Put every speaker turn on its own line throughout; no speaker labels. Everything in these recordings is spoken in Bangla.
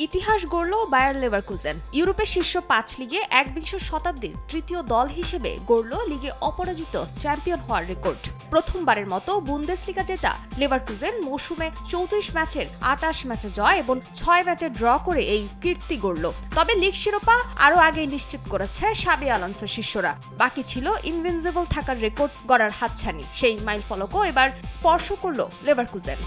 ইতিহাস গড়ল বায়ার লেভারকুজেন। ইউরোপের শীর্ষ ৫ লিগে একবিংশ শতাব্দীর তৃতীয় দল হিসেবে গড়ল লিগে অপরাজিত চ্যাম্পিয়ন হওয়ার রেকর্ড। প্রথমবারের মতো বুন্দেসলিগা জেতা লেভারকুজেন মৌসুমে ৩৪ ম্যাচের ২৮ ম্যাচে জয় এবং ৬ ম্যাচে ড্র করে এই কীর্তি গড়ল। তবে লিগ শিরোপা আরও আগেই নিশ্চিত করেছে সাবি আলোনসোর শিষ্যরা। বাকি ছিল ইনভিনসিবল থাকার রেকর্ড গড়ার হাতছানি। সেই মাইলফলকও এবার স্পর্শ করল লেভারকুজেন।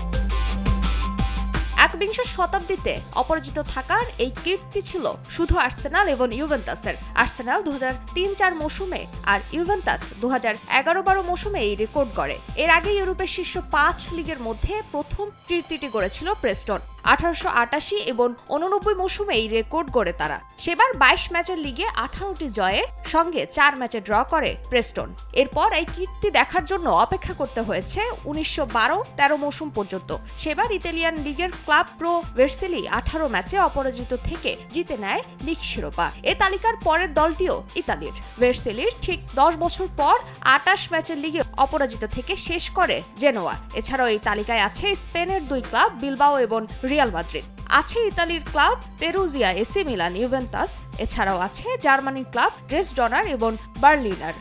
একবিংশ শতাব্দীতে অপরাজিত থাকার এই কীর্তি ছিল শুধু আর্সেনাল এবং ইউভেন্টাসের। আর্সেনাল ২০০৩-৪ মৌসুমে আর ইউভেন্টাস ২০১১-১২ মৌসুমে এই রেকর্ড গড়ে। এর আগে ইউরোপের শীর্ষ ৫ লিগের মধ্যে প্রথম কীর্তিটি গড়েছিল প্রেস্টন। ১৮৮৮ এবং ৮৯ মৌসুমে এই রেকর্ড গড়ে তারা। সেবার ২২ ম্যাচের লিগে ১৮টি জয়ের সঙ্গে ৪ ম্যাচে ড্র করে প্রেস্টন। এরপর এই কীর্তি দেখার জন্য অপেক্ষা করতে হয়েছে ১৯১২-১৩ মৌসুম পর্যন্ত। সেবার ইতালিয়ান লিগের ক্লাব প্রো ভেরসেলি ১৮ ম্যাচে অপরাজিত থেকে জিতে নেয় লিগ শিরোপা। এ তালিকার পরের দলটিও ইতালির। ভেরসেলির ঠিক ১০ বছর পর ২৮ ম্যাচের লিগে অপরাজিত থেকে শেষ করে জেনোয়া। এছাড়াও এই তালিকায় আছে স্পেনের ২ ক্লাব বিলবাও এবং রিয়াল মাদ্রিদ। আছে ইতালির ক্লাব পেরুজিয়া, এসি মিলান, ইউভেন্টাস। এছাড়াও আছে জার্মানির ক্লাব ড্রেসডনার এবং বার্লিনার।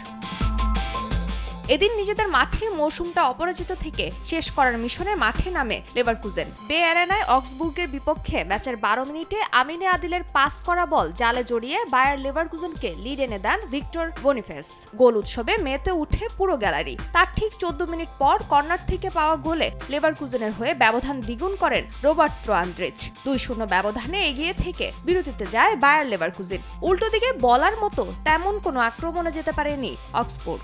এদিন নিজেদের মাঠে মৌসুমটা অপরাজিত থেকে শেষ করার মিশনে মাঠে নামে লেভারকুজেন। বে অ্যারেনায় অক্সবুর্গের বিপক্ষে ম্যাচের ১২ মিনিটে আমিনে আদিলের পাস করা বল জালে জড়িয়ে বায়ার লেভারকুজেনকে লিড এনে দেন ভিক্টর বনিফেস। গোল উৎসবে মেতে উঠে পুরো গ্যালারি। তার ঠিক ১৪ মিনিট পর কর্নার থেকে পাওয়া গোলে লেভারকুজেনের হয়ে ব্যবধান দ্বিগুণ করেন রবার্তো আন্দ্রেজ। ২-০ ব্যবধানে এগিয়ে থেকে বিরতিতে যায় বায়ার লেভারকুজেন। উল্টো দিকে বলার মতো তেমন কোনো আক্রমণে যেতে পারেনি অক্সবুর্গ।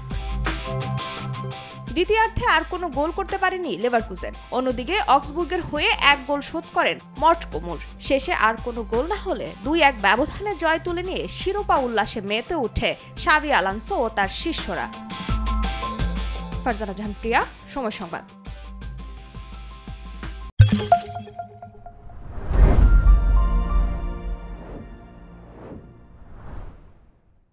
দ্বিতীয়ার্ধে আর কোনো গোল করতে পারেনি লেভারকুজেন। অন্যদিকে অক্সবুর্গের হয়ে ১ গোল শোধ করেন মর্টকোমুর। শেষে আর কোনো গোল না হলে ২-১ ব্যবধানে জয় তুলে নিয়ে শিরোপা উল্লাসে মেতে উঠে সাবি আলোনসো ও তার শিষ্যরা। ফারজানা জাহান প্রিয়া, সময় সংবাদ।